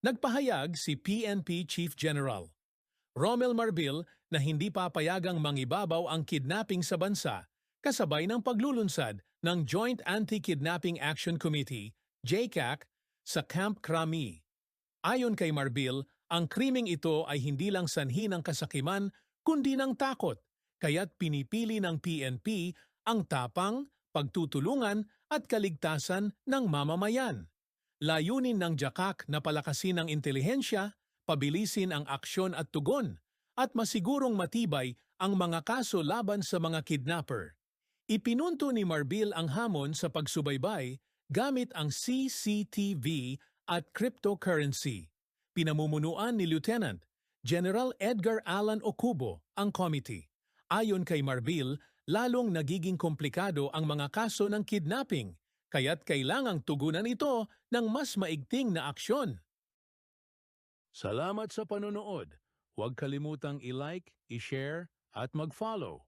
Nagpahayag si PNP Chief General Romel Marbil na hindi papayagang mangibabaw ang kidnapping sa bansa kasabay ng paglulunsad ng Joint Anti-Kidnapping Action Committee, JCAC, sa Camp Crame. Ayon kay Marbil, ang krimeng ito ay hindi lang sanhi ng kasakiman kundi ng takot, kaya't pinipili ng PNP ang tapang, pagtutulungan at kaligtasan ng mamamayan. Layunin ng JCAC na palakasin ang intelihensya, pabilisin ang aksyon at tugon, at masigurong matibay ang mga kaso laban sa mga kidnapper. Ipinunto ni Marbil ang hamon sa pagsubaybay gamit ang CCTV at cryptocurrency. Pinamumunuan ni Lieutenant General Edgar Allan Ocubo ang committee. Ayon kay Marbil, lalong nagiging komplikado ang mga kaso ng kidnapping, kaya't kailangang tugunan ito ng mas maigting na aksyon. Salamat sa panonood. Huwag kalimutang i-like, i-share at mag-follow.